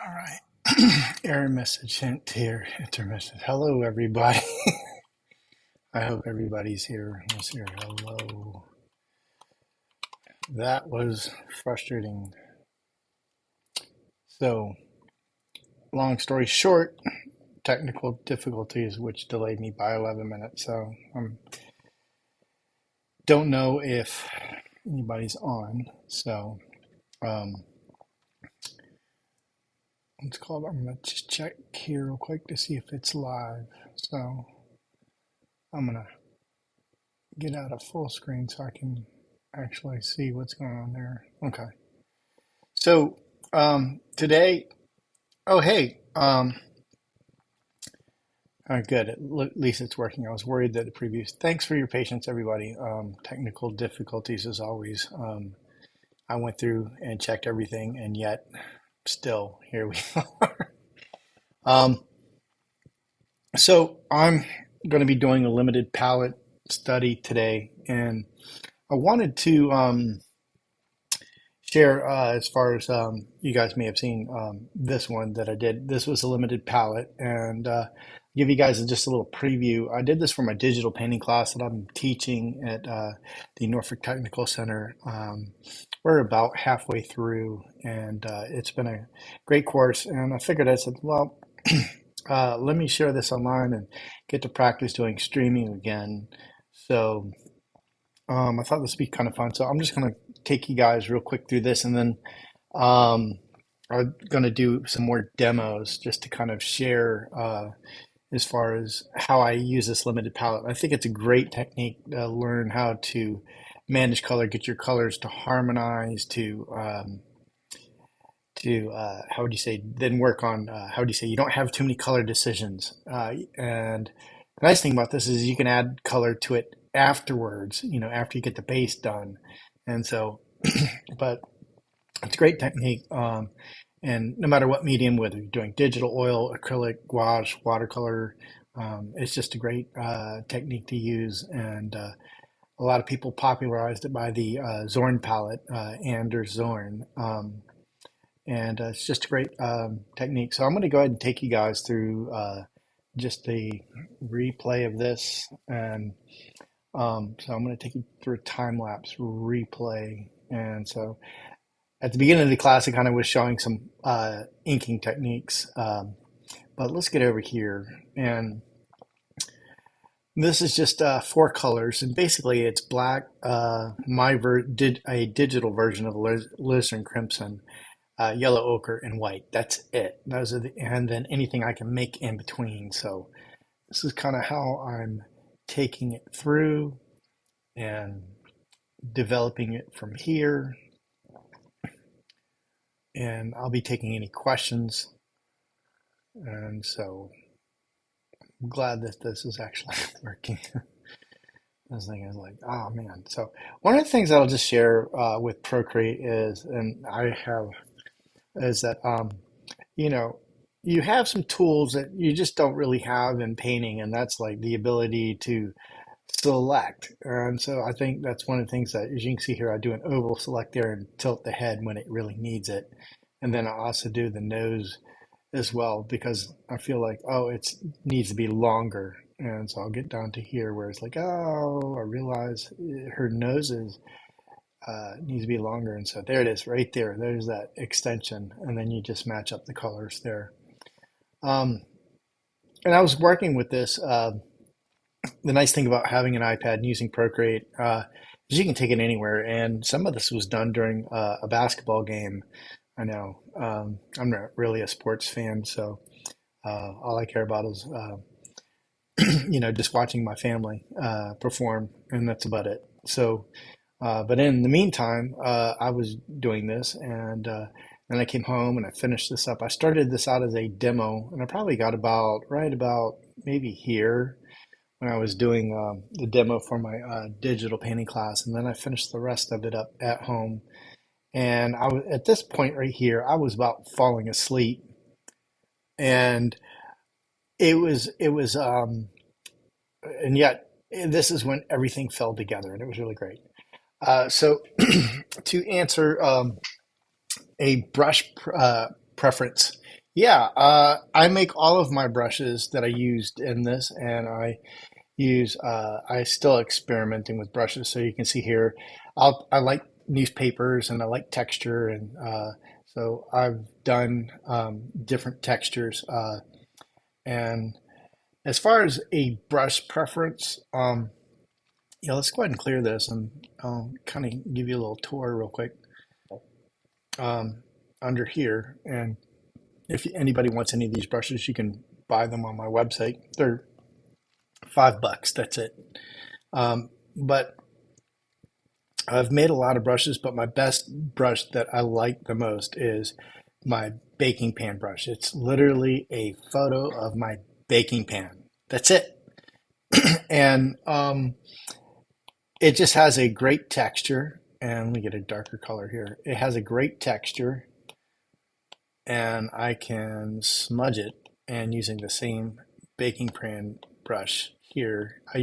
All right. Error message hint here. Intermission. Hello, everybody. I hope everybody's here. Let's hear hello. That was frustrating. So, long story short, technical difficulties which delayed me by 11 minutes. So, don't know if anybody's on. So, um, let's call it. I'm going to just check here real quick to see if it's live. So, I'm going to get out of full screen so I can actually see what's going on there. Okay. So today, oh hey, good. At least it's working. I was worried that the previous. Thanks for your patience, everybody. Technical difficulties as always. I went through and checked everything, and yet still here we are. Um, so I'm going to be doing a limited palette study today, and I wanted to share as far as you guys may have seen this one that I did. This was a limited palette, and give you guys just a little preview. I did this for my digital painting class that I'm teaching at the Norfolk Technical Center. We're about halfway through, and it's been a great course. And I figured, I said, well, let me share this online and get to practice doing streaming again. So I thought this would be kind of fun. So I'm just going to take you guys real quick through this, and then um, I'm going to do some more demos just to kind of share as far as how I use this limited palette. I think it's a great technique to learn how to manage color, get your colors to harmonize, to how would you say, then work on how would you say, you don't have too many color decisions. And the nice thing about this is you can add color to it afterwards, after you get the base done. And so, but it's a great technique. And no matter what medium, whether you're doing digital, oil, acrylic, gouache, watercolor, it's just a great technique to use. And a lot of people popularized it by the Zorn palette, Anders Zorn. And it's just a great technique. So I'm going to go ahead and take you guys through just the replay of this. And so I'm going to take you through a time lapse replay. And so at the beginning of the class, I kind of was showing some inking techniques. But let's get over here. And this is just 4 colors. And basically, it's black. Did a digital version of Alizarin Crimson. Yellow ochre and white. That's it. Those are and then anything I can make in between. So this is kind of how I'm taking it through and developing it from here. And I'll be taking any questions. And so I'm glad that this is actually working. This thing is like, oh man. So one of the things that I'll just share with Procreate is, and I have, is that you have some tools that you just don't really have in painting, and that's like the ability to select. And so I think that's one of the things that, as you can see here, I do an oval select there and tilt the head when it really needs it. And then I also do the nose as well, because I feel like, oh, it needs to be longer. And so I'll get down to here where it's like, oh, I realize her nose is needs to be longer. And so there it is right there. There's that extension. And then you just match up the colors there. And I was working with this. The nice thing about having an iPad and using Procreate is you can take it anywhere. And some of this was done during a basketball game. I know I'm not really a sports fan, so all I care about is, just watching my family perform, and that's about it. So but in the meantime, I was doing this, and then I came home and I finished this up. I started this out as a demo, and I probably got right about maybe here when I was doing the demo for my digital painting class, and then I finished the rest of it up at home. And I was at this point right here, I was about falling asleep, and and yet this is when everything fell together, and it was really great. So to answer a brush preference Yeah, I make all of my brushes that I used in this, and I still experimenting with brushes. So you can see here, I like newspapers and I like texture, and so I've done different textures. And as far as a brush preference, let's go ahead and clear this, and I'll kind of give you a little tour real quick under here. And if anybody wants any of these brushes, you can buy them on my website. They're $5. That's it. But I've made a lot of brushes, but my best brush that I like the most is my baking pan brush. It's literally a photo of my baking pan. That's it. And it just has a great texture. And let me get a darker color here. It has a great texture, and I can smudge it. And using the same baking pan brush here, I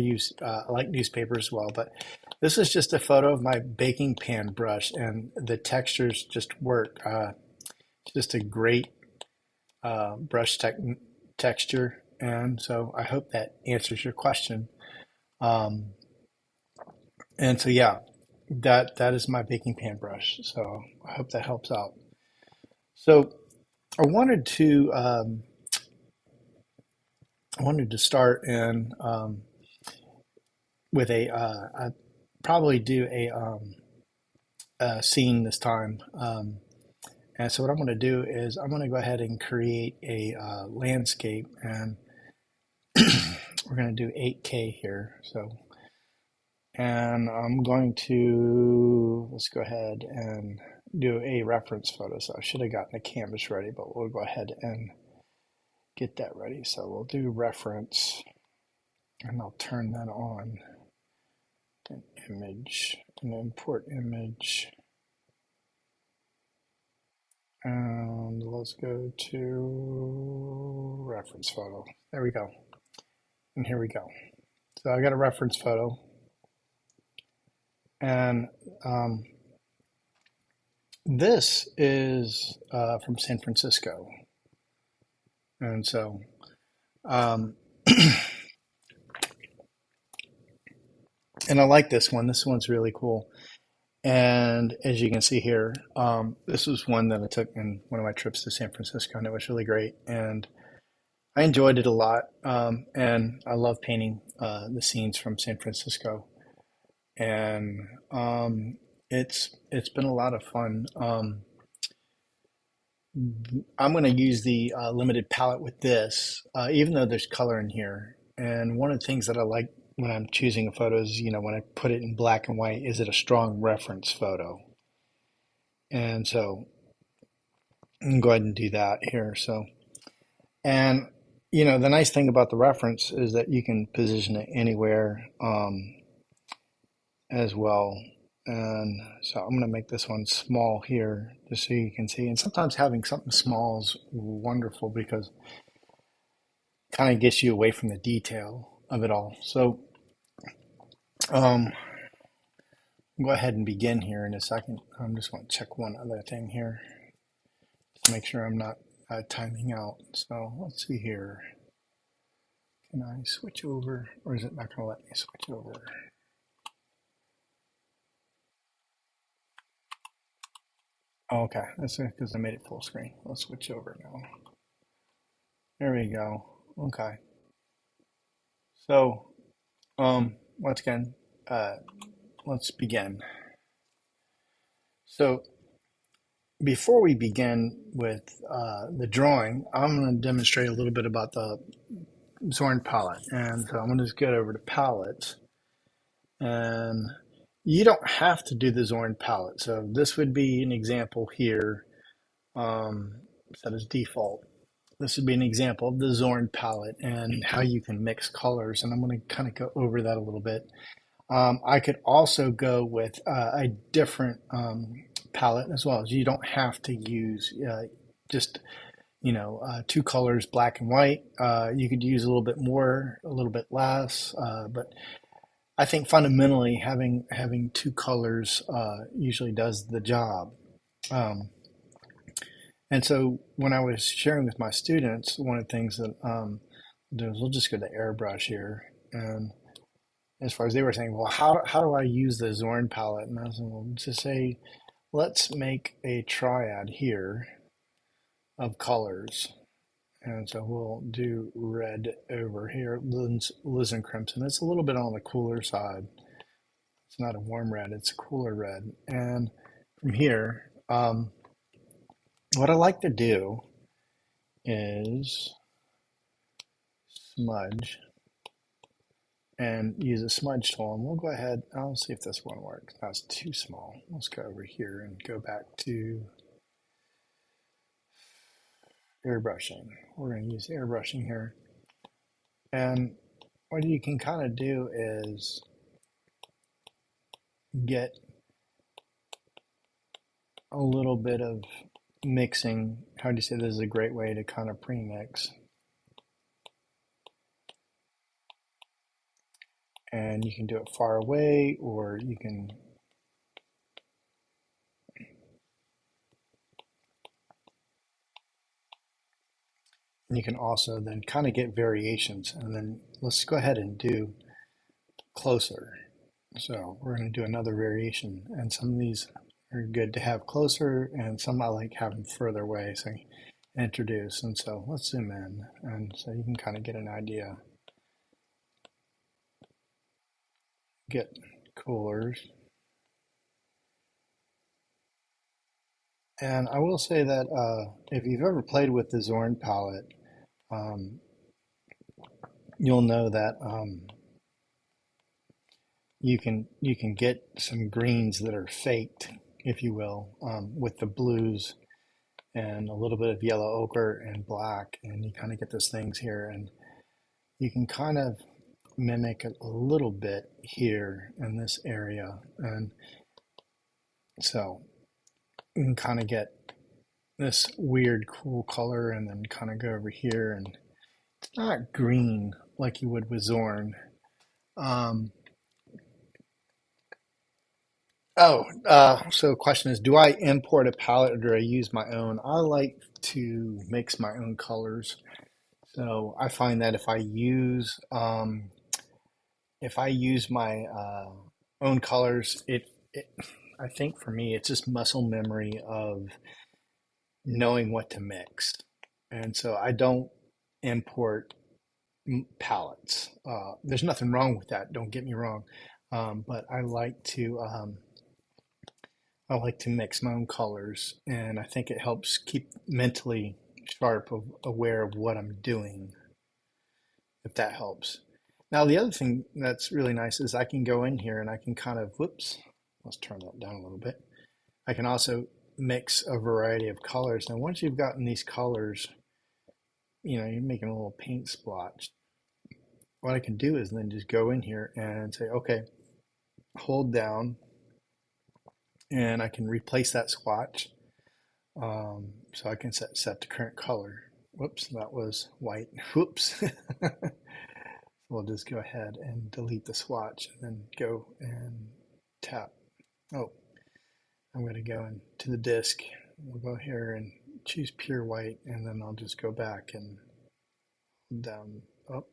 like newspaper as well, but this is just a photo of my baking pan brush, and the textures just work. It's just a great brush texture, and so I hope that answers your question. Um, and so yeah, that is my baking pan brush. So I hope that helps out. So I wanted to start in with I probably do a scene this time. And so what I'm going to do is I'm going to go ahead and create a landscape, and we're going to do 8K here. So, and I'm going to, let's go ahead and do a reference photo. So I should have gotten a canvas ready, but we'll go ahead and get that ready. So we'll do reference, and I'll turn that on. An image, an import image. And let's go to reference photo. There we go. And here we go. So I got a reference photo. And this is from San Francisco. And so, um, and I like this one. This one's really cool. And as you can see here, this was one that I took in one of my trips to San Francisco, and it was really great. And I enjoyed it a lot. And I love painting the scenes from San Francisco. And it's been a lot of fun. I'm going to use the limited palette with this, even though there's color in here. And one of the things that I like when I'm choosing a photo is, when I put it in black and white, is it a strong reference photo? And so I'm going to go ahead and do that here. So, and the nice thing about the reference is that you can position it anywhere as well. And so I'm going to make this one small here just so you can see. And sometimes having something small is wonderful because it kind of gets you away from the detail of it all. So um, go ahead and begin here in a second. I'm just want to check one other thing here to make sure I'm not timing out. So let's see here. Can I switch over, or is it not going to let me switch over? Oh, okay, that's because I made it full screen. Let's switch over now. There we go. Okay. So, once again, uh, let's begin. So, before we begin with the drawing, I'm going to demonstrate a little bit about the Zorn palette. And so I'm going to just get over to palettes. And you don't have to do the Zorn palette. So this would be an example here, set as default. This would be an example of the Zorn palette and how you can mix colors. And I'm going to kind of go over that a little bit. I could also go with a different palette as well. You don't have to use just two colors, black and white. You could use a little bit more, a little bit less, but I think fundamentally having two colors usually does the job. Um, And so when I was sharing with my students, one of the things that we'll just go to airbrush here. And as far as they were saying, well, how do I use the Zorn palette? And I was like, well, just say, let's make a triad here of colors. And so we'll do red over here, Liz Crimson. It's a little bit on the cooler side. It's not a warm red, it's a cooler red. And from here, what I like to do is smudge and use a smudge tool. And we'll go ahead, I'll see if this one works. That's too small. Let's go over here and go back to airbrushing. We're going to use airbrushing here. And what you can kind of do is get a little bit of mixing. How do you say this is a great way to kind of pre-mix? And you can do it far away, or you can also then kind of get variations. And then let's go ahead and do closer. So we're going to do another variation, and some of these are good to have closer, and some I like having further away, so introduce. And so let's zoom in, and so you can kind of get an idea. Get coolers. And I will say that if you've ever played with the Zorn palette, um, you'll know that you can get some greens that are faked, if you will, with the blues and a little bit of yellow ochre and black, and you kind of get those things here, and you can kind of mimic it a little bit here in this area, and so you can kind of get this weird cool color, and then kind of go over here, and it's not green like you would with Zorn. Um, so the question is, do I import a palette or do I use my own? I like to mix my own colors. So I find that if I use my own colors, it I think for me it's just muscle memory of knowing what to mix, and so I don't import palettes. There's nothing wrong with that. Don't get me wrong, but I like to mix my own colors, and I think it helps keep mentally sharp, aware of what I'm doing, if that helps. Now, the other thing that's really nice is I can go in here and I can kind of, whoops, let's turn that down a little bit. I can also mix a variety of colors. Now, once you've gotten these colors, you're making a little paint splotch. What I can do is then just go in here and say, okay, hold down, and I can replace that swatch. So I can set the current color. Whoops, that was white. Whoops. We'll just go ahead and delete the swatch and then go and tap. Oh, I'm going to go into the disk. We'll go here and choose pure white, and then I'll just go back and hold down. Oh,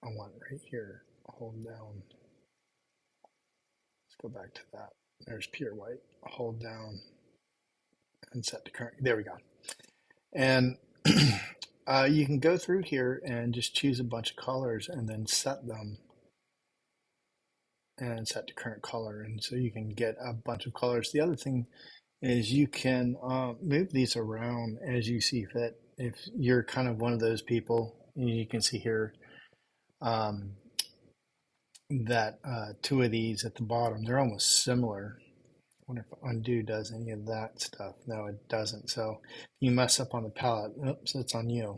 I want right here. Hold down. Let's go back to that. There's pure white. Hold down and set the current. There we go. And you can go through here and just choose a bunch of colors and then set them and set the current color. And so you can get a bunch of colors. The other thing is you can move these around as you see fit. If you're kind of one of those people, you can see here um, that two of these at the bottom, they're almost similar. I wonder if undo does any of that stuff. No, it doesn't. So if you mess up on the palette, oops, it's on you.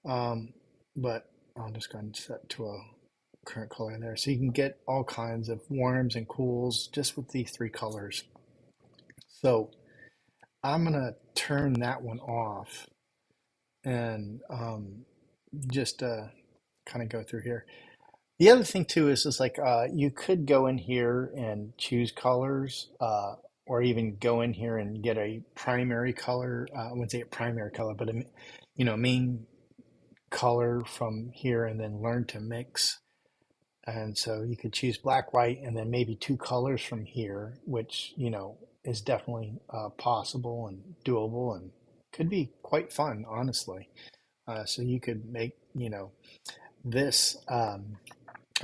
But I'll just go and set to a current color in there. So you can get all kinds of warms and cools just with these three colors. So I'm going to turn that one off and just kind of go through here. The other thing too is like you could go in here and choose colors or even go in here and get a primary color. I wouldn't say a primary color, but a main color from here, and then learn to mix. And so you could choose black, white, and then maybe two colors from here, which is definitely possible and doable, and could be quite fun, honestly. So you could make this a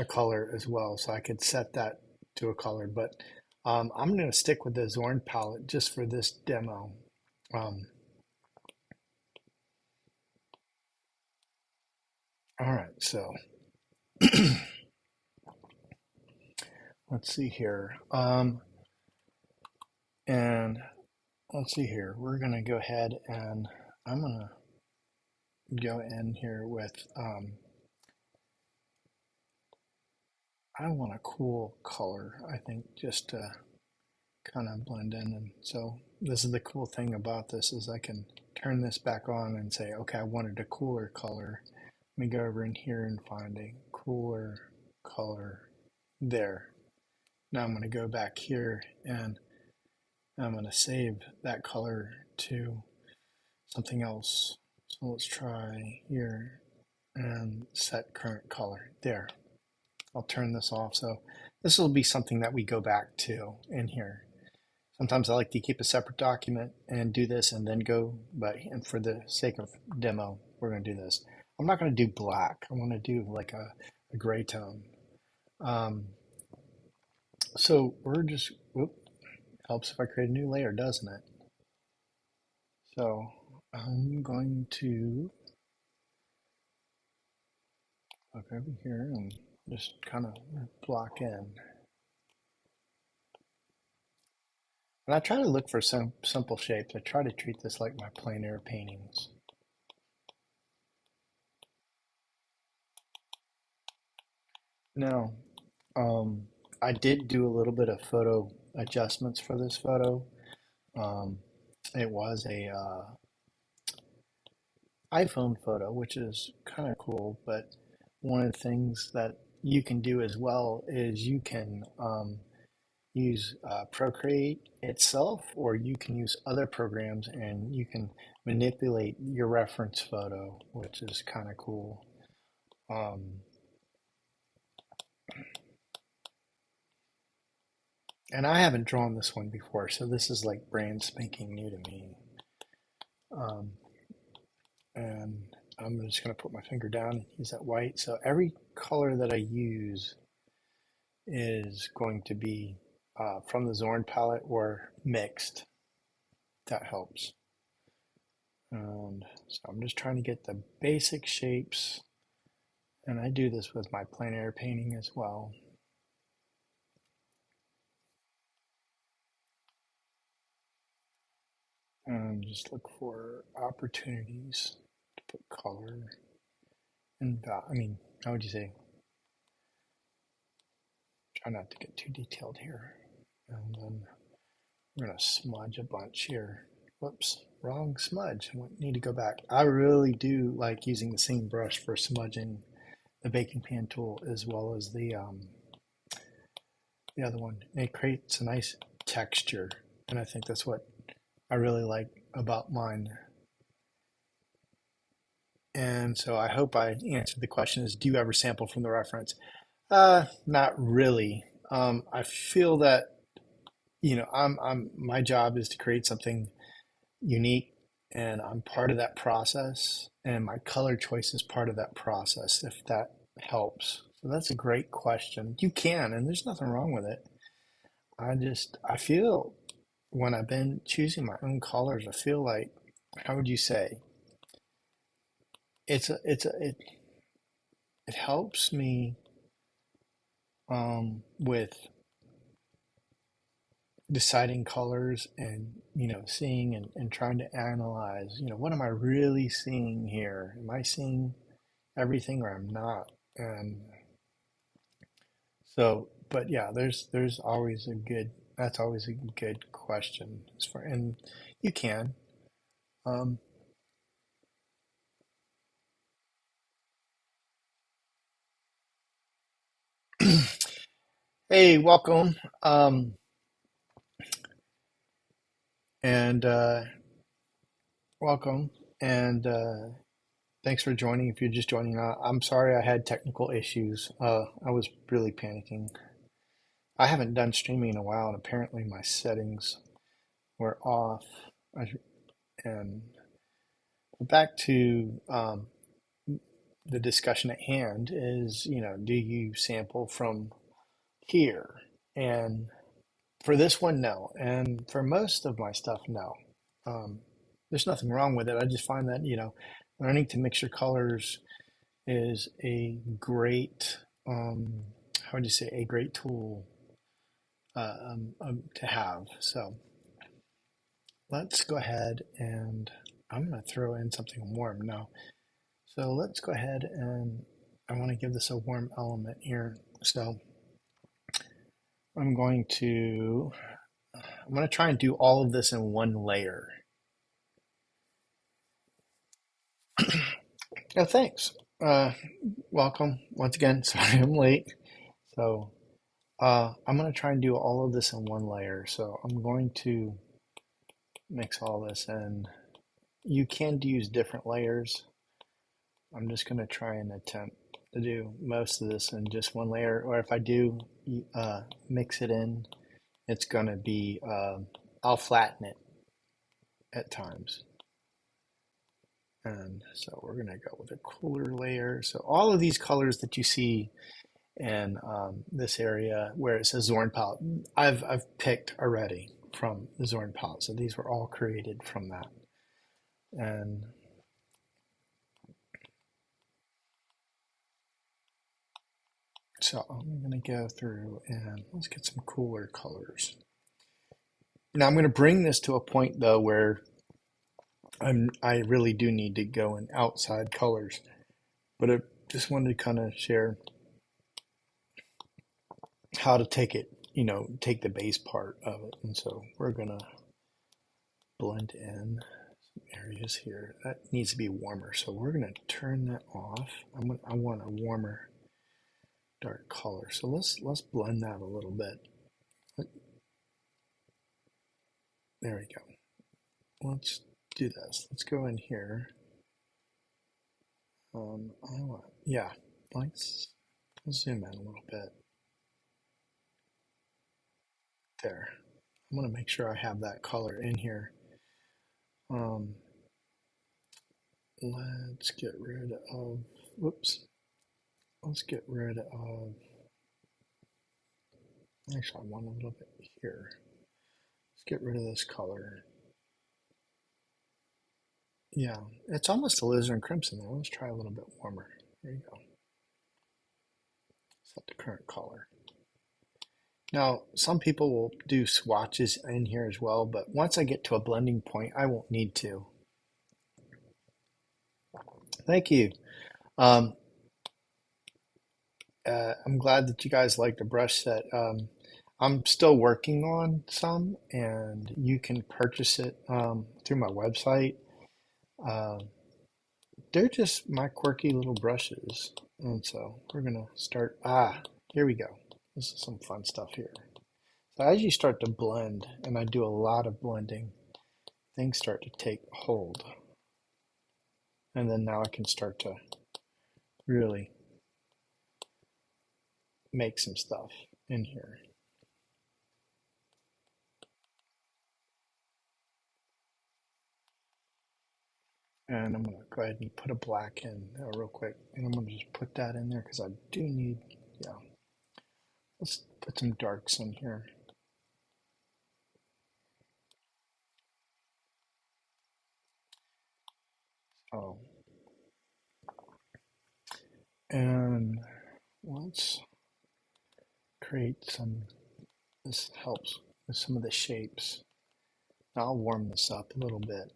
color as well. So I could set that to a color, but I'm going to stick with the Zorn palette just for this demo. Um, all right, so let's see here. And let's see here. We're going to go ahead and I'm going to go in here with, I want a cool color, I think, just to kind of blend in. And so this is the cool thing about this is I can turn this back on and say, okay, I wanted a cooler color. Let me go over in here and find a cooler color there. Now I'm going to go back here and I'm going to save that color to something else. So let's try here and set current color there. I'll turn this off. So this will be something that we go back to in here. Sometimes I like to keep a separate document and do this and then go, but and for the sake of demo, we're going to do this. I'm not going to do black. I want to do like a gray tone. Um, so we're just, whoop, helps if I create a new layer, doesn't it? So I'm going to look over here and just kind of block in. And I try to look for some simple shapes. I try to treat this like my plein air paintings. Now, um, I did do a little bit of photo adjustments for this photo. Um, it was a iPhone photo, which is kind of cool, but one of the things that you can do as well is you can use Procreate itself, or you can use other programs and you can manipulate your reference photo, which is kind of cool. Um, and I haven't drawn this one before, so this is like brand spanking new to me. Um, and I'm just going to put my finger down and use that white. So every color that I use is going to be from the Zorn palette or mixed. That helps. And so I'm just trying to get the basic shapes, and I do this with my plein air painting as well. And just look for opportunities to put color and I mean, how would you say? Try not to get too detailed here. And then we're gonna smudge a bunch here. Whoops, wrong smudge. We need to go back. I really do like using the same brush for smudging the baking pan tool as well as the other one. And it creates a nice texture, and I think that's what I really like about mine. And so I hope I answered the question: is do you ever sample from the reference? Not really. I feel that I'm my job is to create something unique, and I'm part of that process, and my color choice is part of that process, if that helps. So that's a great question. You can, and there's nothing wrong with it. I feel when I've been choosing my own colors, I feel like, how would you say? It helps me with deciding colors and seeing and trying to analyze, what am I really seeing here? Am I seeing everything or I'm not? And so, but yeah, there's always a good that's always a good question as far, and you can. Um, hey, welcome. And welcome. And thanks for joining. If you're just joining, I'm sorry I had technical issues. I was really panicking. I haven't done streaming in a while, and apparently my settings were off. And back to the discussion at hand is, do you sample from here? And for this one, no. And for most of my stuff, no. Um, there's nothing wrong with it. I just find that, learning to mix your colors is a great, how would you say, a great tool to have. So let's go ahead and I'm going to throw in something warm now. So let's go ahead and I want to give this a warm element here. So I'm going to try and do all of this in one layer. Oh, thanks. Welcome once again. Sorry I'm late. So I'm going to try and do all of this in one layer. So I'm going to mix all this in. You can use different layers. I'm just going to try and attempt to do most of this in just one layer. Or if I do mix it in, it's going to be, I'll flatten it at times. And so we're going to go with a cooler layer. So all of these colors that you see in this area where it says Zorn palette, I've picked already from the Zorn palette. So these were all created from that. And so I'm going to go through and let's get some cooler colors. Now I'm going to bring this to a point though where I really do need to go in outside colors, but I just wanted to kind of share how to take it, take the base part of it. And so we're going to blend in some areas here. That needs to be warmer. So we're going to turn that off. I want a warmer dark color. So let's blend that a little bit. There we go. Let's do this. Let's go in here. Yeah, let's zoom in a little bit. There. I'm going to make sure I have that color in here. Um, let's get rid of, whoops. Let's get rid of, actually I want a little bit here. Let's get rid of this color. Yeah, it's almost alizarin crimson there. Let's try a little bit warmer. There you go. Set the current color. Now, some people will do swatches in here as well, but once I get to a blending point, I won't need to. Thank you. Um, I'm glad that you guys like the brush set. I'm still working on some, and you can purchase it through my website. Uh, they're just my quirky little brushes. And so we're going to start. Here we go. This is some fun stuff here. So as you start to blend, and I do a lot of blending, things start to take hold. And then now I can start to really make some stuff in here. And I'm going to go ahead and put a black in real quick. And I'm going to just put that in there because I do need, yeah. Let's put some darks in here. Oh. And let's create some, this helps with some of the shapes. I'll warm this up a little bit.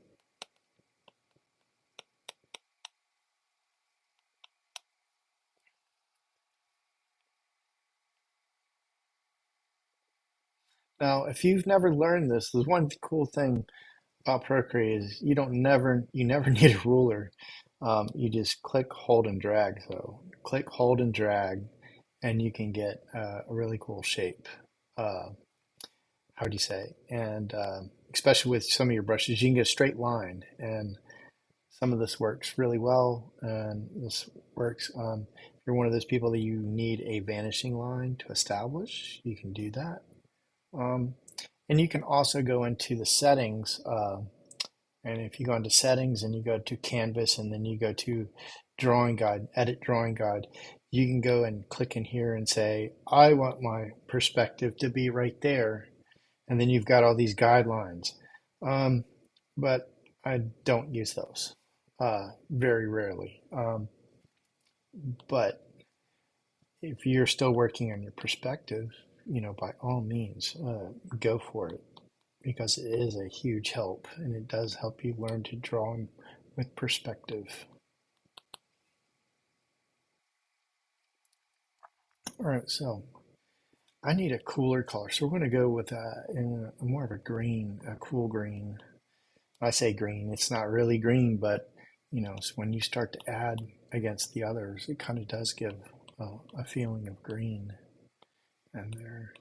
Now, if you've never learned this, there's one cool thing about Procreate is you never need a ruler. You just click, hold, and drag. So click, hold, and drag, and you can get a really cool shape. How do you say? And especially with some of your brushes, you can get a straight line, and some of this works really well, and this works. If you're one of those people that you need a vanishing line to establish, you can do that. Um, and you can also go into the settings. And if you go into settings and you go to canvas and then you go to drawing guide, edit drawing guide, you can go and click in here and say, I want my perspective to be right there. And then you've got all these guidelines. Um, but I don't use those very rarely. But if you're still working on your perspective, by all means, go for it because it is a huge help and it does help you learn to draw with perspective. All right, so I need a cooler color, so we're going to go with more of a green, a cool green. I say green, it's not really green, but so when you start to add against the others, it kind of does give a feeling of green in there.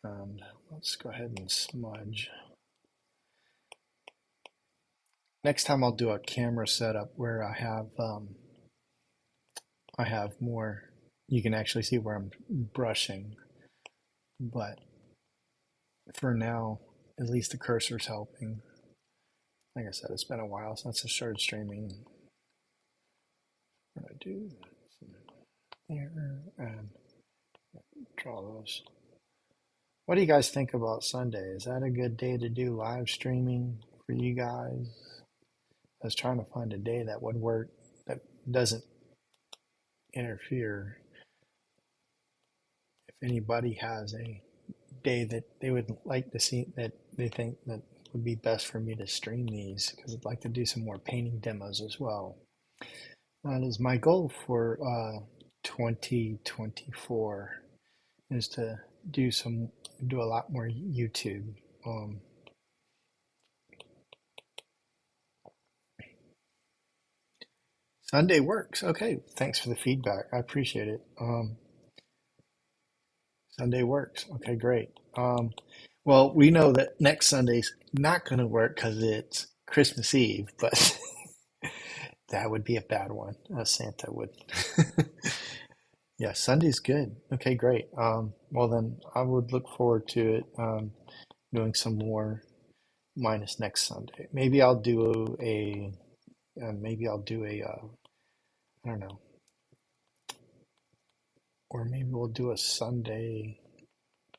And let's go ahead and smudge. Next time I'll do a camera setup where I have more. You can actually see where I'm brushing, but for now, at least the cursor's helping. Like I said, it's been a while since I started streaming. What I do there and draw those. What do you guys think about Sunday? Is that a good day to do live streaming for you guys? I was trying to find a day that would work that doesn't interfere. If anybody has a day that they would like to see that they think that would be best for me to stream these, because I'd like to do some more painting demos as well. That is my goal for 2024 is to do a lot more YouTube. Um, Sunday works. Okay, thanks for the feedback. I appreciate it. Sunday works. Okay, great. Well, we know that next Sunday's not going to work because it's Christmas Eve, but that would be a bad one. Santa would. Yeah, Sunday's good. Okay, great. Well, then I would look forward to it doing some more minus next Sunday. Maybe I'll do I don't know, or maybe we'll do a Sunday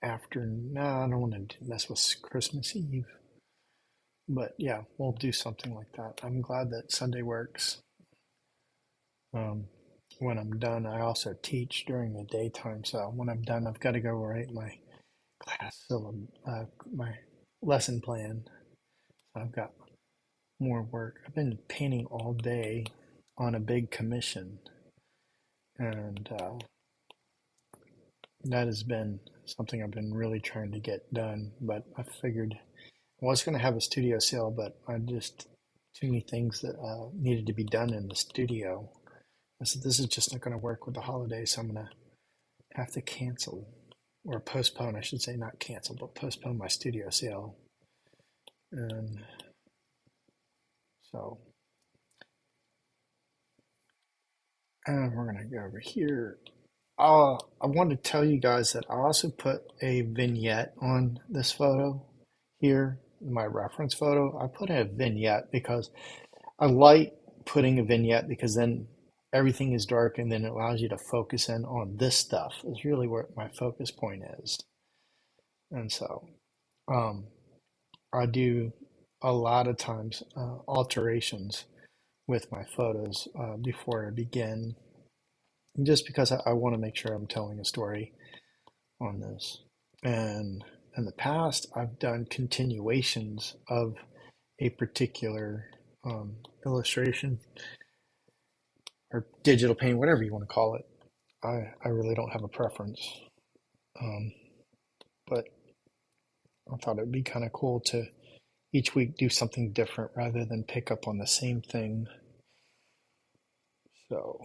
after. No, I don't want to mess with Christmas Eve. But yeah, we'll do something like that. I'm glad that Sunday works. Um, when I'm done, I also teach during the daytime. So when I'm done, I've got to go write my my lesson plan. I've got more work. I've been painting all day on a big commission, and that has been something I've been really trying to get done. But I figured I was going to have a studio sale, but I just too many things that needed to be done in the studio. I said this is just not going to work with the holidays, so I'm going to have to cancel or postpone. I should say not cancel, but postpone my studio sale. And so we're going to go over here. I want to tell you guys that I also put a vignette on this photo here, my reference photo. I put in a vignette because I like putting a vignette because then everything is dark and then it allows you to focus in on this stuff is really where my focus point is. And so um, I do a lot of times alterations with my photos before I begin, just because I want to make sure I'm telling a story on this. And in the past, I've done continuations of a particular illustration or digital paint, whatever you want to call it. I really don't have a preference. Um, but I thought it would be kind of cool to each week do something different rather than pick up on the same thing. So,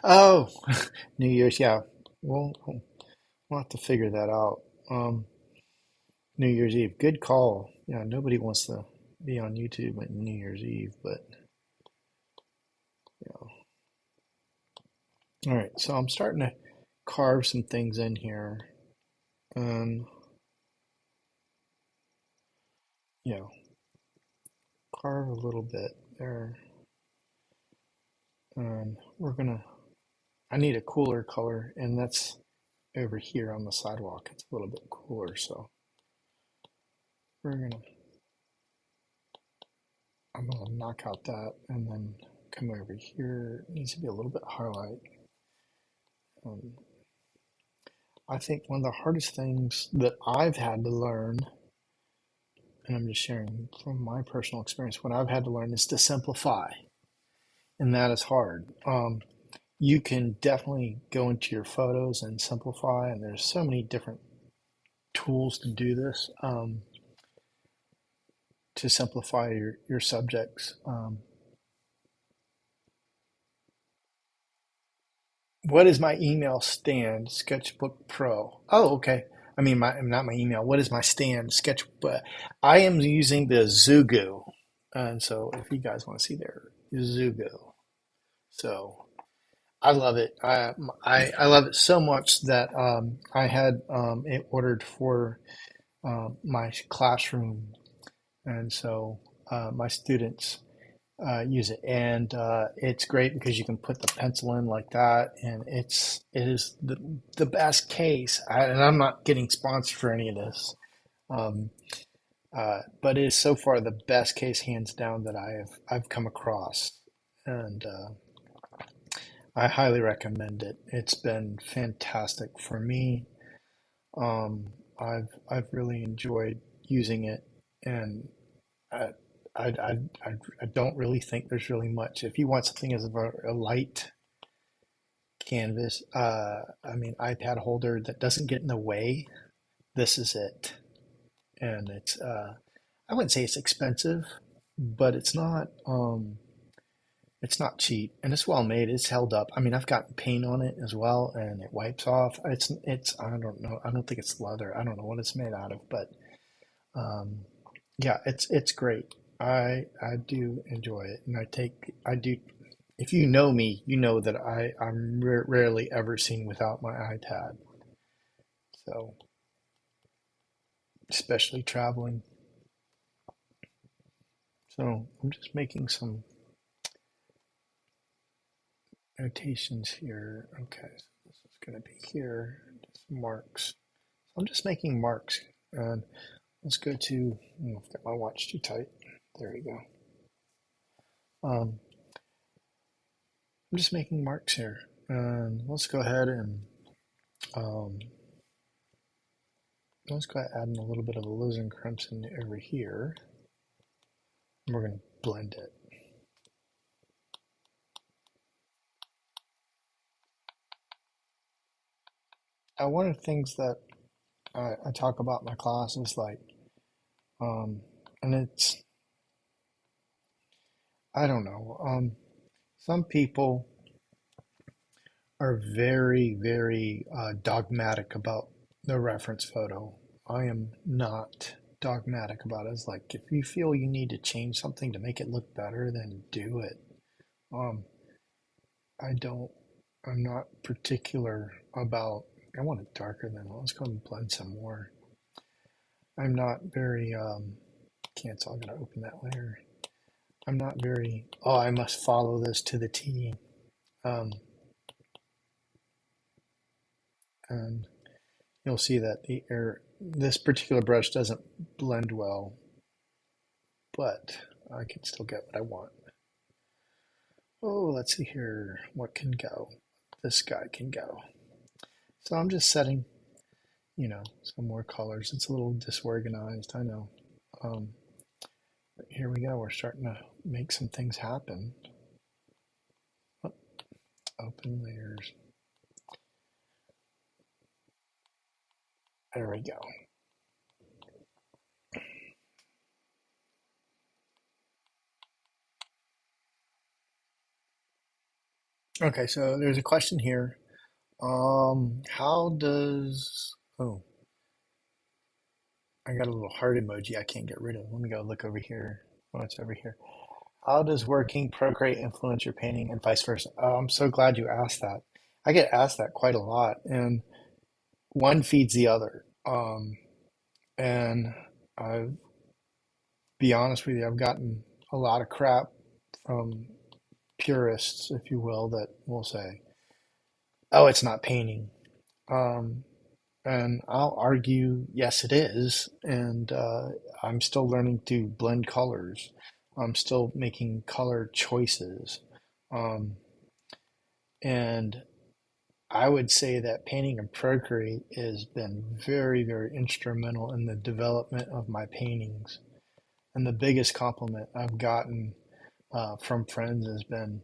oh, New Year's, yeah. We'll We'll have to figure that out. Um, New Year's Eve, good call. Yeah, nobody wants to be on YouTube at New Year's Eve, but yeah. All right, so I'm starting to carve some things in here, and you know, carve a little bit there, and we're gonna. I need a cooler color, and that's over here on the sidewalk. It's a little bit cooler, so we're gonna. I'm gonna knock out that, and then come over here. It needs to be a little bit highlight. Um, I think one of the hardest things that I've had to learn, and I'm just sharing from my personal experience, what I've had to learn is to simplify, and that is hard. You can definitely go into your photos and simplify, and there's so many different tools to do this, to simplify your subjects. What is my email stand? Sketchbook Pro. Oh, okay. I mean, not my email. What is my stand? Sketchbook. I am using the Zugu, and so if you guys want to see there, Zugu. So I love it. I love it so much that I had it ordered for my classroom, and so my students use it, and it's great because you can put the pencil in like that, and it is the best case. And I'm not getting sponsored for any of this, um, but it is so far the best case, hands down, that I've come across, and I highly recommend it. It's been fantastic for me. I've really enjoyed using it, and I, I don't really think there's really much. If you want something as a light canvas, I mean, iPad holder that doesn't get in the way, this is it. And I wouldn't say it's expensive, but it's not cheap, and it's well made. It's held up. I mean, I've got paint on it as well, and it wipes off. I don't know. I don't think it's leather. I don't know what it's made out of, but um, yeah, it's great. I do enjoy it, and I do. If you know me, you know that I'm rarely ever seen without my iPad. So especially traveling. So I'm just making some notations here. Okay, so this is going to be here. Just marks. So I'm just making marks, and let's go to. I've got my watch too tight. There we go. I'm just making marks here, and let's go ahead and um, let's go ahead and add in a little bit of alizarin crimson over here. And we're going to blend it. One of the things that I talk about in my class is like, and it's, I don't know, some people are very, very dogmatic about the reference photo. I am not dogmatic about it. It's like, if you feel you need to change something to make it look better, then do it. Um, I don't, I'm not particular about, I want it darker than, let's go and blend some more. I'm not very, cancel, I'm going to open that layer. I'm not very, oh, I must follow this to the T. Um, and you'll see that this particular brush doesn't blend well, but I can still get what I want. Oh, let's see here. What can go? This guy can go. So I'm just setting, some more colors. It's a little disorganized, I know. Um, but here we go. We're starting to make some things happen. Oh, open layers. There we go. Okay, so there's a question here. How does, oh, I got a little heart emoji I can't get rid of. Let me go look over here. Oh, it's over here. How does working Procreate influence your painting and vice versa? Oh, I'm so glad you asked that. I get asked that quite a lot, and one feeds the other. And I'll be honest with you, I've gotten a lot of crap from purists, if you will, that will say, "Oh, it's not painting." Um, and I'll argue, yes, it is. And I'm still learning to blend colors. I'm still making color choices. Um, and I would say that painting and Procreate has been very, very instrumental in the development of my paintings. And the biggest compliment I've gotten from friends has been,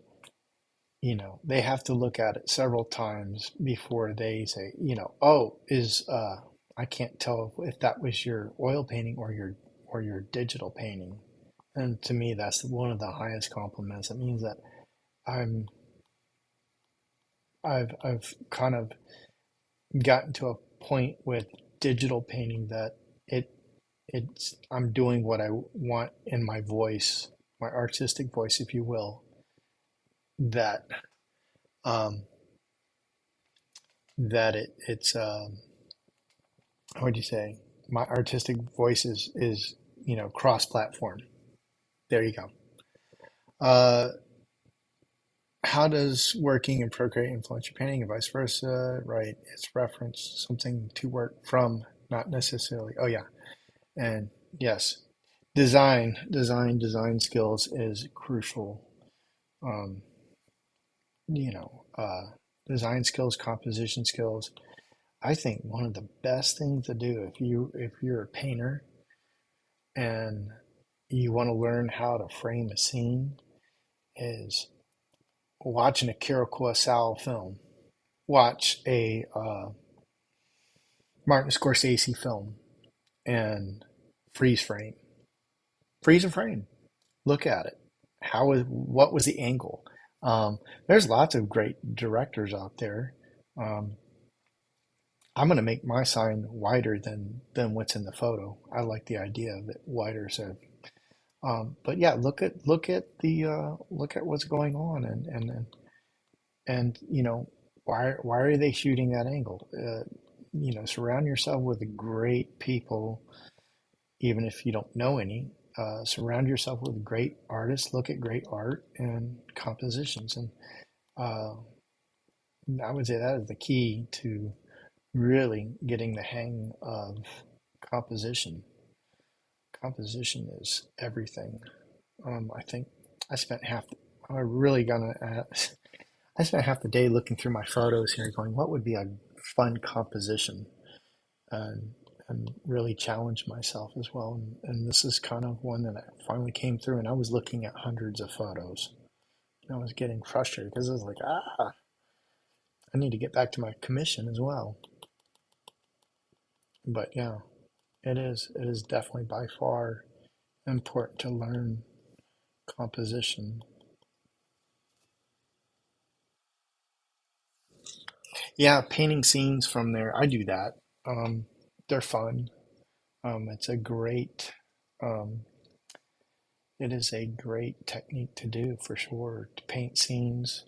they have to look at it several times before they say, oh, I can't tell if that was your oil painting or your digital painting. And to me, that's one of the highest compliments. It means that I'm I've kind of gotten to a point with digital painting that it I'm doing what I want in my voice, my artistic voice, if you will, that um, what do you say? My artistic voice is cross platform. There you go. Uh, how does working in Procreate influence your painting and vice versa? Right, it's reference something to work from, not necessarily. Oh yeah, and yes, design skills is crucial. Um, you know, uh, Design skills, composition skills. I think one of the best things to do if you're a painter and you want to learn how to frame a scene is watch an Akira Kurosawa film, watch a Martin Scorsese film, and freeze frame, freeze a frame. Look at it. What was the angle? There's lots of great directors out there. Um, I'm going to make my sign wider than what's in the photo. I like the idea of it wider. So, but yeah, look at what's going on and why are they shooting that angle? Surround yourself with great people, even if you don't know any. Surround yourself with great artists. Look at great art and compositions, and uh, I would say that is the key to really getting the hang of composition. Composition is everything. I think I spent half. I really gonna. I spent half the day looking through my photos here, going, "What would be a fun composition?" and and really challenge myself as well. And this is kind of one that I finally came through. And I was looking at hundreds of photos. And I was getting frustrated because I was like, I need to get back to my commission as well. But yeah, it is. It is definitely by far important to learn composition. Yeah, painting scenes from there. I do that. Um, they're fun. It's a great. Um, it is a great technique to do for sure. To paint scenes.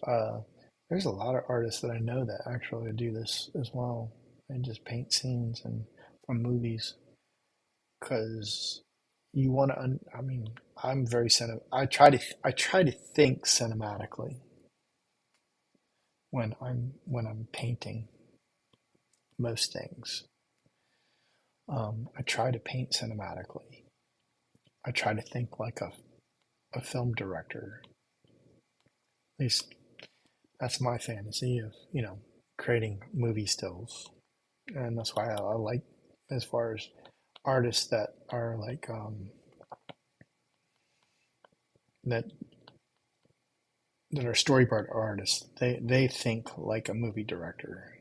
There's a lot of artists that I know that actually do this as well. They just paint scenes and from movies because you want to. I mean, I'm very I try to think cinematically when I'm painting most things. I try to paint cinematically. I try to think like a film director. At least that's my fantasy of, creating movie stills. And that's why I like, as far as artists that are like, that, that are storyboard artists, they think like a movie director.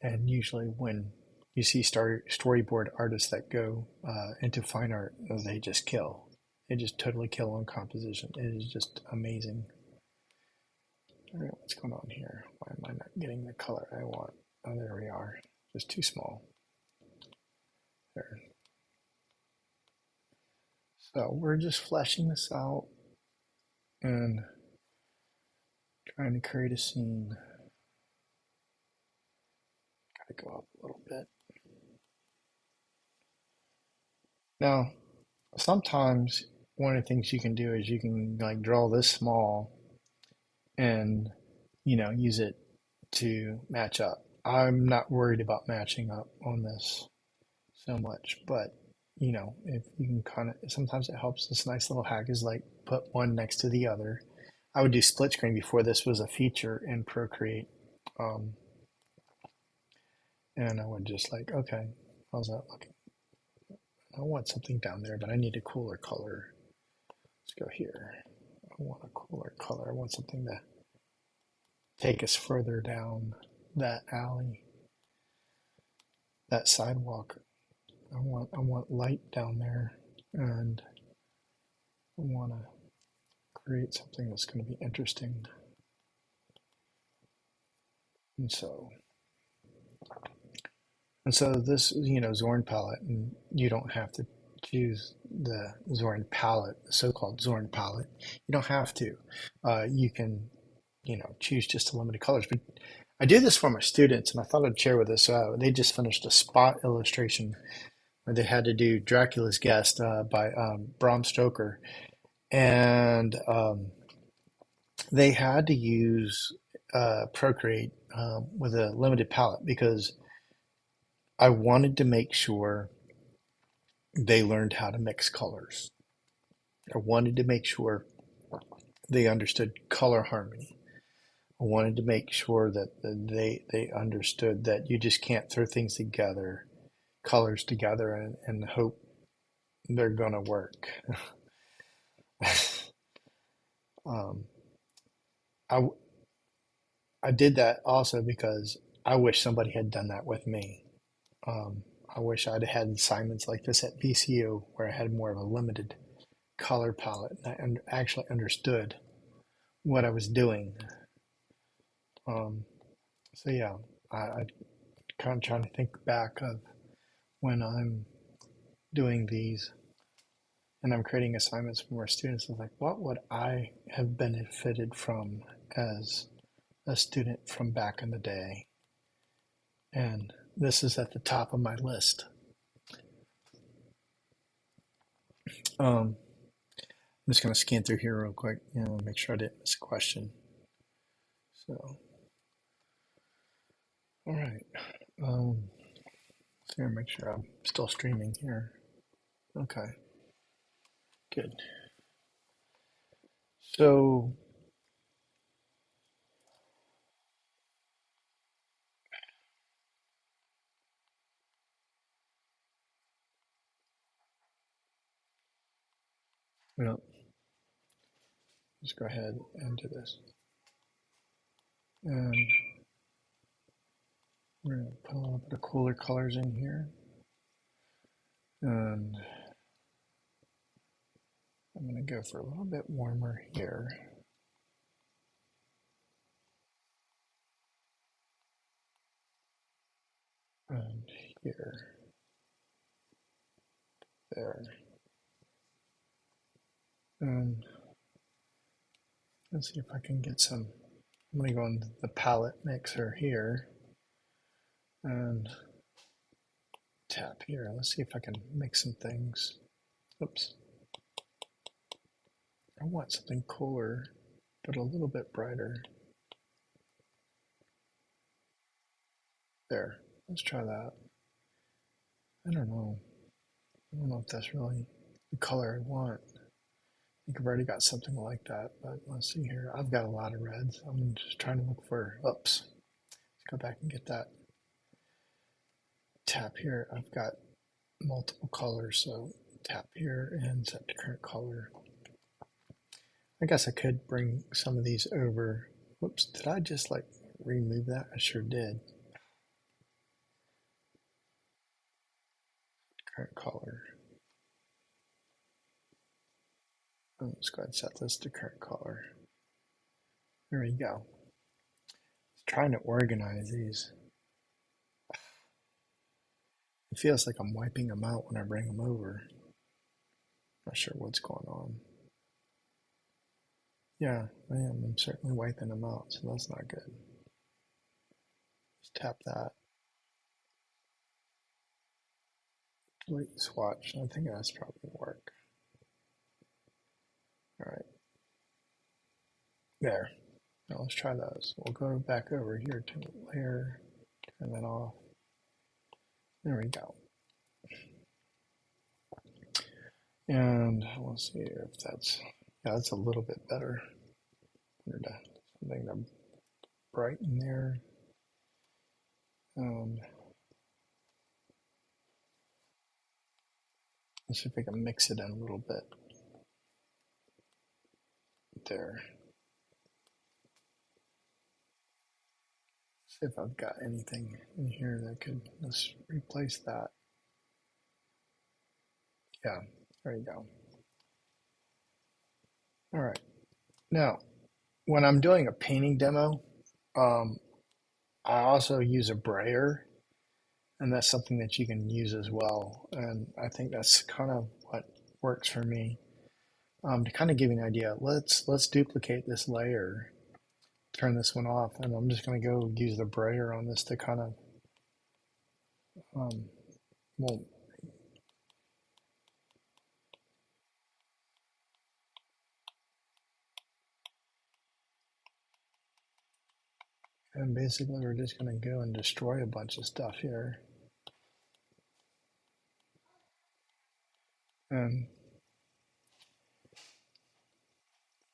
And usually when you see storyboard artists that go into fine art, they just kill. They just totally kill on composition. It is just amazing. All right, what's going on here? Why am I not getting the color I want? Oh, there we are. Just too small. There. So we're just fleshing this out and trying to create a scene. Gotta go up a little bit. Now, sometimes one of the things you can do is you can like draw this small and use it to match up. I'm not worried about matching up on this so much, but if you can kind of, sometimes it helps. This nice little hack is like put one next to the other. I would do split screen before this was a feature in Procreate. Um, and I would just like, okay, how's that looking? I want something down there, but I need a cooler color. Let's go here. I want a cooler color. I want something to take us further down that alley, that sidewalk. I want light down there, and I want to create something that's going to be interesting. And so this, Zorn palette, and you don't have to choose the Zorn palette, the so-called Zorn palette. You don't have to. You can, choose just a limited colors. But I do this for my students, and I thought I'd share with this. They just finished a spot illustration where they had to do Dracula's Guest by Bram Stoker, and they had to use Procreate with a limited palette because I wanted to make sure they learned how to mix colors. I wanted to make sure they understood color harmony. I wanted to make sure that they understood that you just can't throw things together, colors together, and hope they're going to work. um, I, I did that also because I wish somebody had done that with me. Um, I wish I'd had assignments like this at VCU where I had more of a limited color palette and I actually understood what I was doing. Um, so yeah, I kind of trying to think back of when I'm doing these and I'm creating assignments for my students. I was like, what would I have benefited from as a student from back in the day? And this is at the top of my list. I'm just going to scan through here real quick, make sure I didn't miss a question. So, all right. So make sure I'm still streaming here. Okay, good. So, just go ahead and do this. And we're going to put a little bit of cooler colors in here. And I'm going to go for a little bit warmer here. And here. There. And let's see if I can get some. I'm going to go into the palette mixer here. And tap here. Let's see if I can mix some things. Oops. I want something cooler, but a little bit brighter. There. Let's try that. I don't know. I don't know if that's really the color I want. I think I've already got something like that, but let's see here. I've got a lot of reds. I'm just trying to look for, oops. Let's go back and get that. Tap here. I've got multiple colors, so tap here and set to current color. I guess I could bring some of these over. Whoops, did I just like remove that? I sure did. Current color. Let's go ahead and set this to current color. There we go. trying to organize these. It feels like I'm wiping them out when I bring them over. Not sure what's going on. Yeah, I am. I'm certainly wiping them out, so that's not good. Just tap that. Delete swatch. I think that's probably work. All right. There. Now let's try those. We'll go back over here to layer, turn that off. There we go. And we'll see if that's, yeah, that's a little bit better. Something to brighten there. Let's see if we can mix it in a little bit. There. See if I've got anything in here that could, let's replace that. Yeah, there you go. All right. Now, when I'm doing a painting demo, I also use a brayer, and that's something that you can use as well. And I think that's kind of what works for me. To kind of give you an idea, let's duplicate this layer, turn this one off, and I'm just going to go use the brayer on this to kind of, well, and basically we're just going to go and destroy a bunch of stuff here. And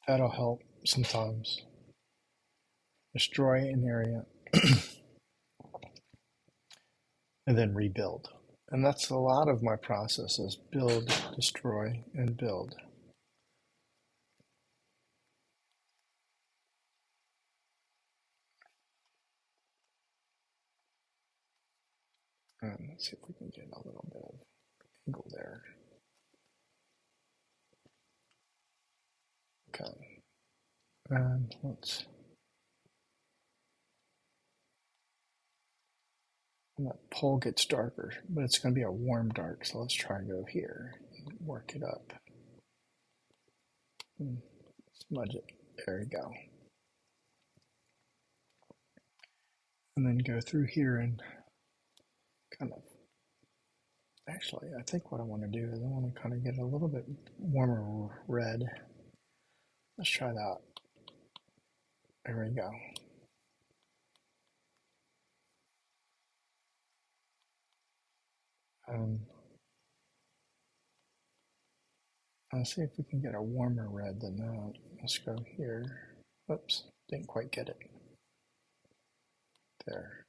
that'll help sometimes. Destroy an area and then rebuild. And that's a lot of my processes: build, destroy, and build. And let's see if we can get a little bit of angle there. Okay. And let's, and that pole gets darker, but it's going to be a warm dark. So let's try and go here and work it up. And smudge it. There we go. And then go through here and kind of, actually, I think what I want to do is I want to kind of get a little bit warmer red. Let's try that. There we go. Let's see if we can get a warmer red than that. Let's go here. Oops, didn't quite get it. There.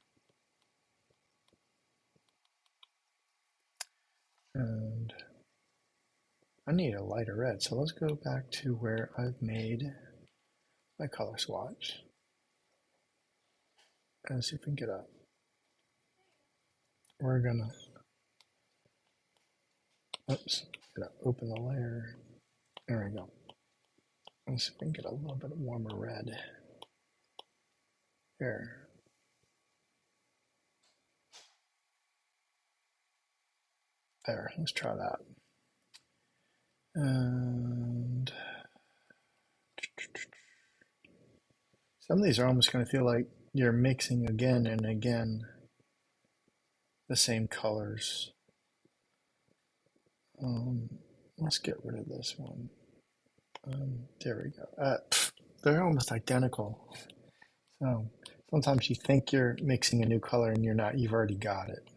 And I need a lighter red, so let's go back to where I've made my color swatch. And see if we can get a, we're gonna, oops, gonna open the layer. There we go. Let's see if we can get a little bit warmer red. Here. There, let's try that. And some of these are almost going to feel like you're mixing again and again the same colors. Let's get rid of this one. There we go. They're almost identical. So sometimes you think you're mixing a new color and you're not. You've already got it.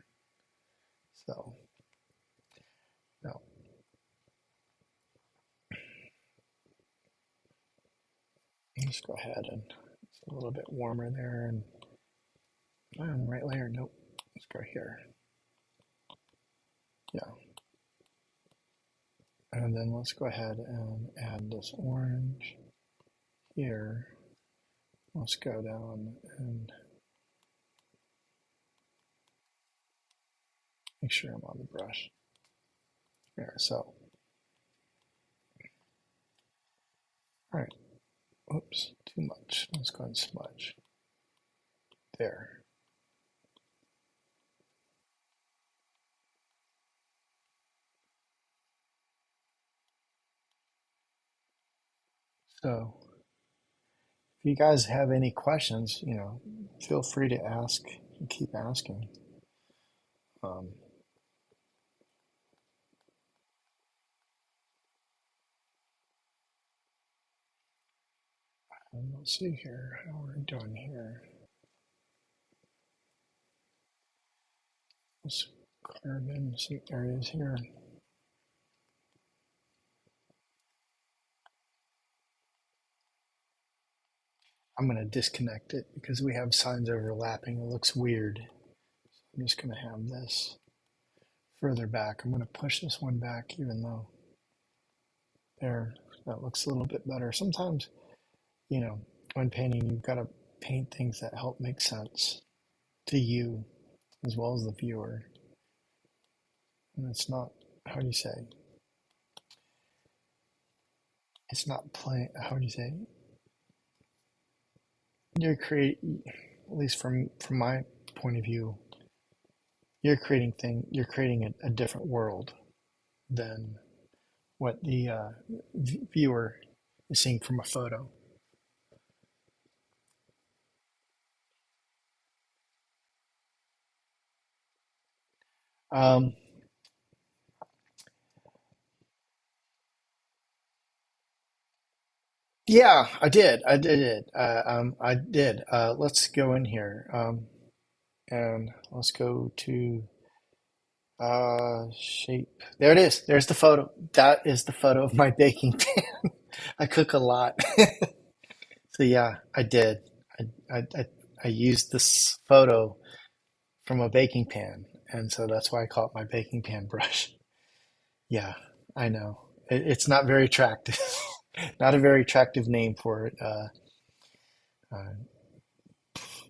So no. Let's go ahead and it's a little bit warmer there. And am I on the right layer? Nope. Let's go here. Yeah. And then let's go ahead and add this orange here. Let's go down and make sure I'm on the brush. There, so. All right. Oops, too much. Let's go and smudge. there. So if you guys have any questions, feel free to ask and keep asking. Um, and let's see here how we're doing here. Let's carve in some areas here. I'm going to disconnect it because we have signs overlapping. It looks weird. I'm just going to have this further back. I'm going to push this one back even though there, that looks a little bit better. Sometimes, you know, when painting, you've got to paint things that help make sense to you as well as the viewer. And it's not, how do you say? It's not plain, how do you say? You're creating, at least from my point of view, you're creating a different world than what the viewer is seeing from a photo. Um, yeah, I did. I did it. I did. Let's go in here and let's go to shape. There it is. There's the photo. That is the photo of my baking pan. I cook a lot. So yeah, I did. I used this photo from a baking pan, and so that's why I call it my baking pan brush. Yeah, I know. It's not very attractive. Not a very attractive name for it, uh,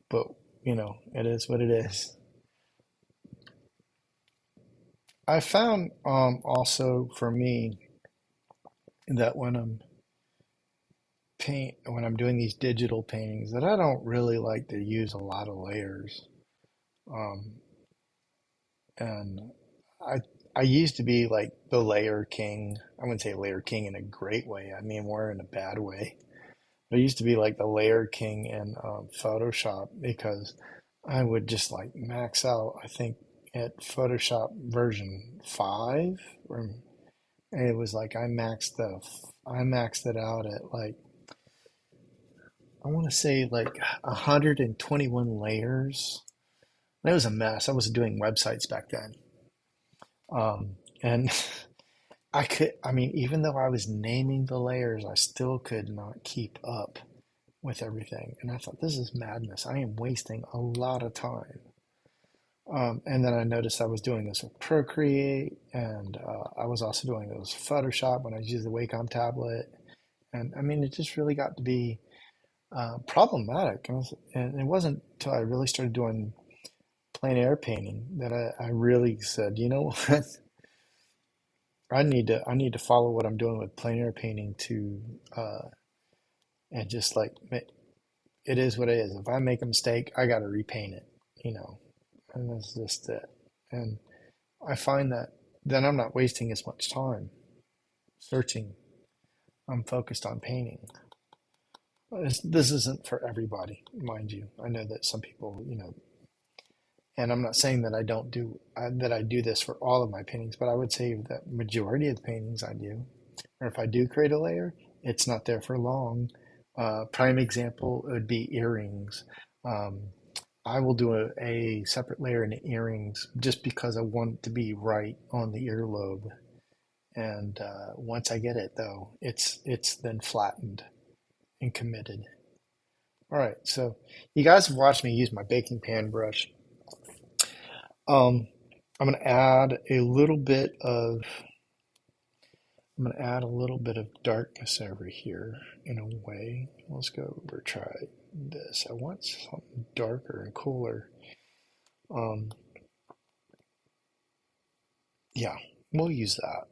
but it is what it is. I found also for me that when I'm doing these digital paintings that I don't really like to use a lot of layers. Um, and I I used to be like the layer king. I wouldn't say layer king in a great way. I mean more in a bad way. I used to be like the layer king in Photoshop because I would just like max out. I think at Photoshop version 5, or it was like I maxed it out at like I want to say like 121 layers. It was a mess. I was doing websites back then. And I mean, even though I was naming the layers, I still could not keep up with everything. And I thought, this is madness. I am wasting a lot of time. And then I noticed I was doing this with Procreate, and I was also doing this with Photoshop when I used the Wacom tablet. And I mean, it just really got to be problematic. And it wasn't until I really started doing plein air painting that I really said, you know what? I need to follow what I'm doing with plein air painting to and just like it is what it is. If I make a mistake, I got to repaint it, you know, and that's just it. And I find that then I'm not wasting as much time searching. I'm focused on painting. This isn't for everybody, mind you. I know that some people, and I'm not saying that that I do this for all of my paintings, but I would say that majority of the paintings I do, or if I do create a layer, it's not there for long. Prime example would be earrings. Um, I will do a separate layer in the earrings just because I want it to be right on the earlobe. And once I get it, though, it's then flattened and committed. All right, so you guys have watched me use my baking pan brush. Um, I'm gonna add a little bit of I'm gonna add a little bit of darkness over here in a way. Let's go over try this. I want something darker and cooler. Um, yeah, we'll use that.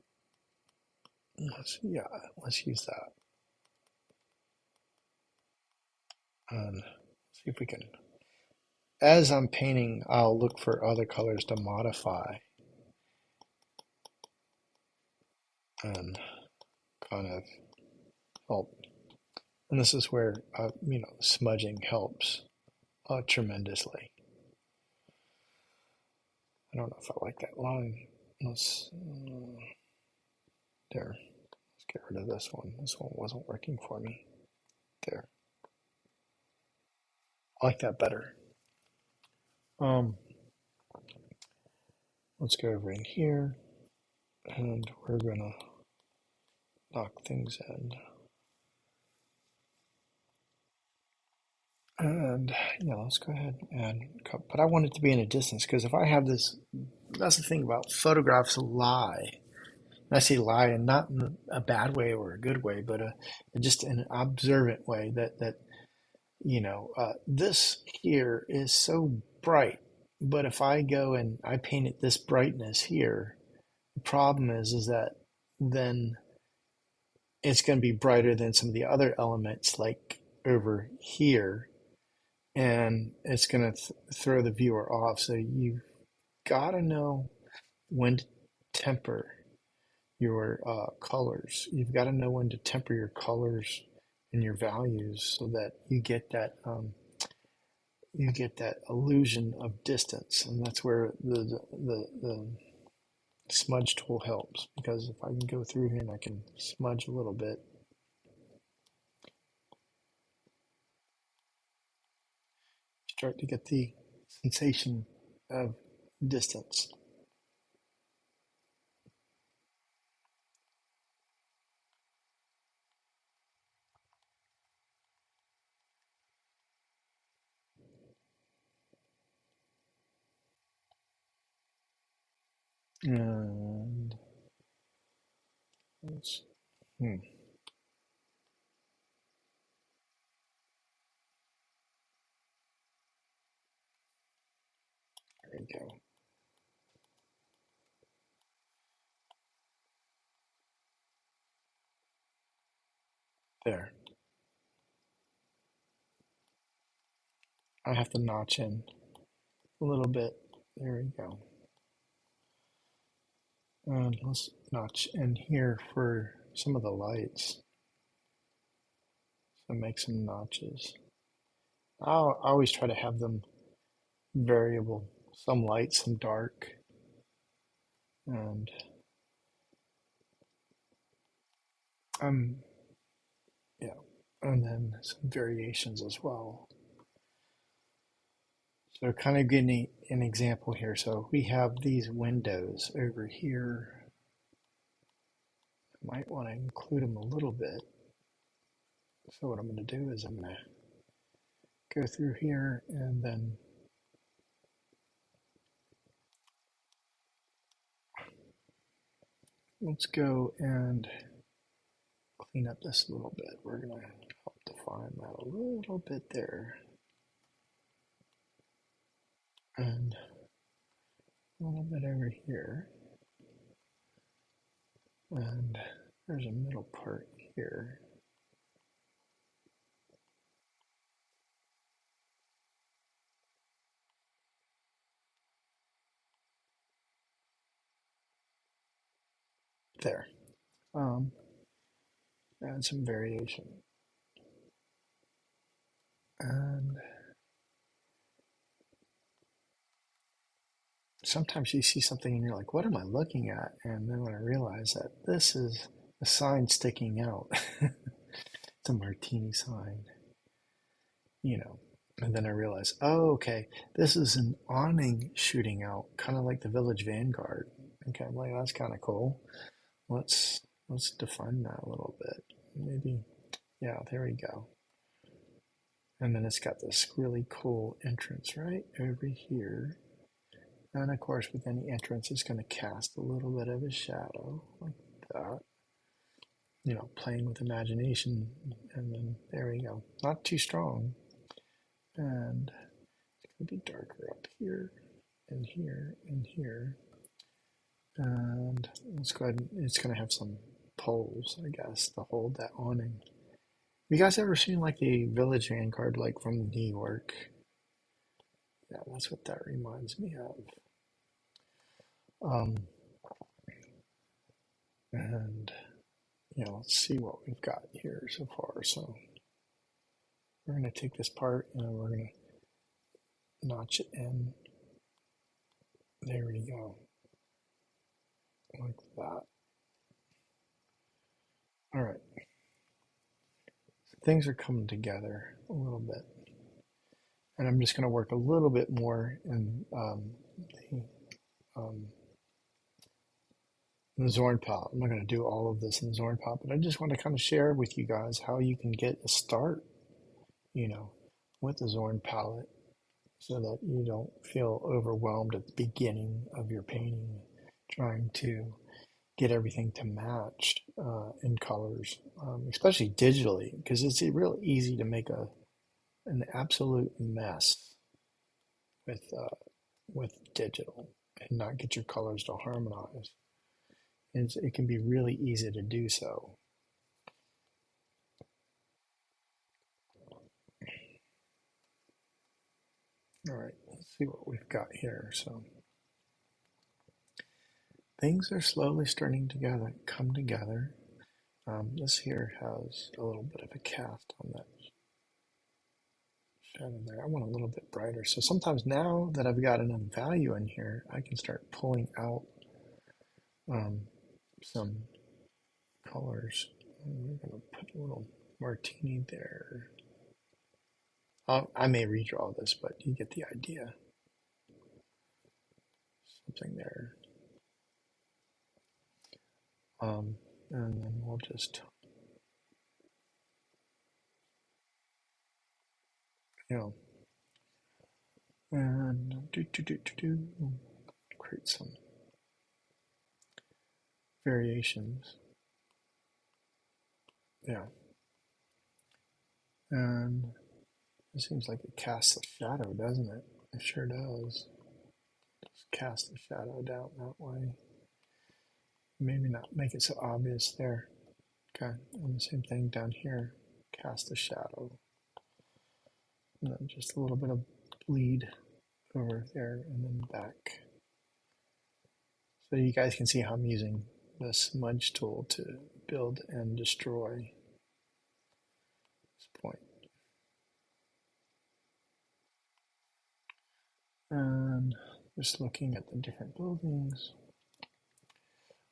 Let's use that. And see if we can. as I'm painting, I'll look for other colors to modify and kind of help. And this is where, smudging helps tremendously. I don't know if I like that line. There. Let's get rid of this one. This one wasn't working for me. There. I like that better. Um, let's go over in here and we're gonna knock things in. And yeah, let's go ahead and cut. But I want it to be in a distance because if I have this, that's the thing about photographs lie. And I say lie, and not in a bad way or a good way, but just an observant way that this here is so bright. But if I go and I paint it this brightness here, the problem is that then it's going to be brighter than some of the other elements like over here, and it's going to throw the viewer off. So you got to know when to temper your colors. You've got to know when to temper your colors and your values so that you get that illusion of distance, and that's where the smudge tool helps, because if I can go through here and I can smudge a little bit, start to get the sensation of distance. And let's, there we go. There. I have to notch in a little bit. There we go. And let's notch in here for some of the lights. So make some notches. I'll always try to have them variable, some light, some dark, and um, yeah, and then some variations as well. So kind of getting an example here. So we have these windows over here. I might want to include them a little bit. So what I'm going to do is I'm going to go through here and then let's go and clean up this a little bit. We're going to help define that a little bit there. And a little bit over here. And there's a middle part here. There. Um, and some variation. And sometimes you see something and you're like, what am I looking at? And then when I realize that this is a sign sticking out, it's a martini sign, you know. And then I realize, oh, okay, this is an awning shooting out, kind of like the Village Vanguard. Okay, I'm like, that's kind of cool. Let's define that a little bit. Maybe, yeah, there we go. And then it's got this really cool entrance right over here. And of course, with any entrance, it's going to cast a little bit of a shadow like that. You know, playing with imagination. And then there we go. Not too strong. And it's going to be darker up here and here and here. And let's go ahead. It's going to have some poles, I guess, to hold that awning. You guys ever seen like the Village Vanguard, like from New York? Yeah, that's what that reminds me of. Um, and let's see what we've got here so far. So we're going to take this part and we're going to notch it in. There we go, like that. All right, so things are coming together a little bit, and I'm just going to work a little bit more um, in the Zorn palette. I'm not going to do all of this in the Zorn palette, but I just want to kind of share with you guys how you can get a start, you know, with the Zorn palette so that you don't feel overwhelmed at the beginning of your painting, trying to get everything to match in colors, especially digitally, because it's real easy to make an absolute mess with digital and not get your colors to harmonize. And it can be really easy to do so. All right, let's see what we've got here. So things are slowly starting to come together. This here has a little bit of a cast on that shadow there. I want a little bit brighter. So sometimes now that I've got enough value in here, I can start pulling out um, some colors. We're going to put a little martini there. I may redraw this, but you get the idea. Something there. And then we'll just, you know, and create some variations. Yeah. And it seems like it casts a shadow, doesn't it? It sure does. Just cast the shadow down that way. Maybe not make it so obvious there. Okay, and the same thing down here. Cast the shadow. And then just a little bit of bleed over there and then back. So you guys can see how I'm using the smudge tool to build and destroy this point. And just looking at the different buildings.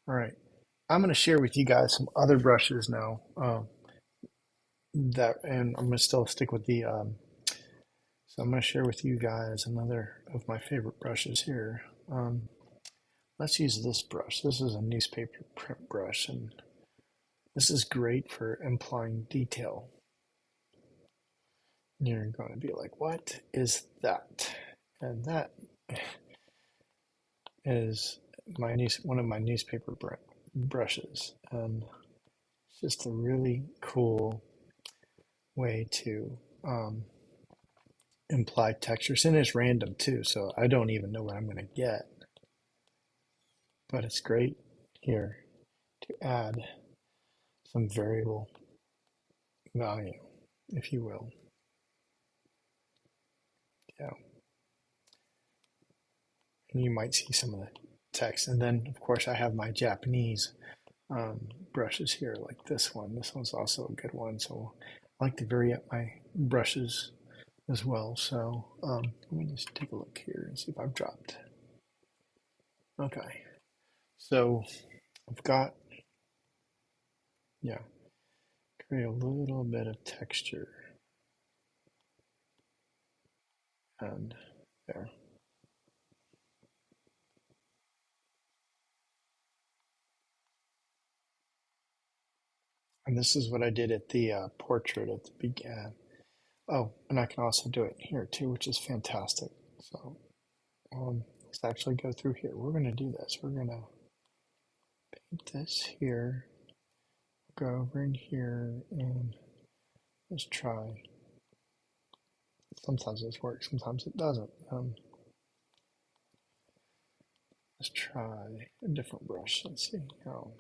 All right, I'm going to share with you guys some other brushes now. And I'm going to still stick with the. So I'm going to share with you guys another of my favorite brushes here. Let's use this brush. This is a newspaper print brush, and this is great for implying detail. You're going to be like, what is that? And that is one of my newspaper brushes. And it's just a really cool way to imply textures. And it's random too, so I don't even know what I'm going to get. But it's great here to add some variable value, if you will. Yeah. And you might see some of the text. And then, of course, I have my Japanese brushes here, like this one. This one's also a good one. So I like to vary up my brushes as well. So let me just take a look here and see if I've dropped. Okay. So I've got, yeah, create a little bit of texture. And there. And this is what I did at the portrait at the beginning. Oh, and I can also do it here too, which is fantastic. So let's actually go through here. We're going to do this. We're going to paint this here, go over in here, and let's try. Sometimes this works, sometimes it doesn't. Let's try a different brush. Let's see. Oh,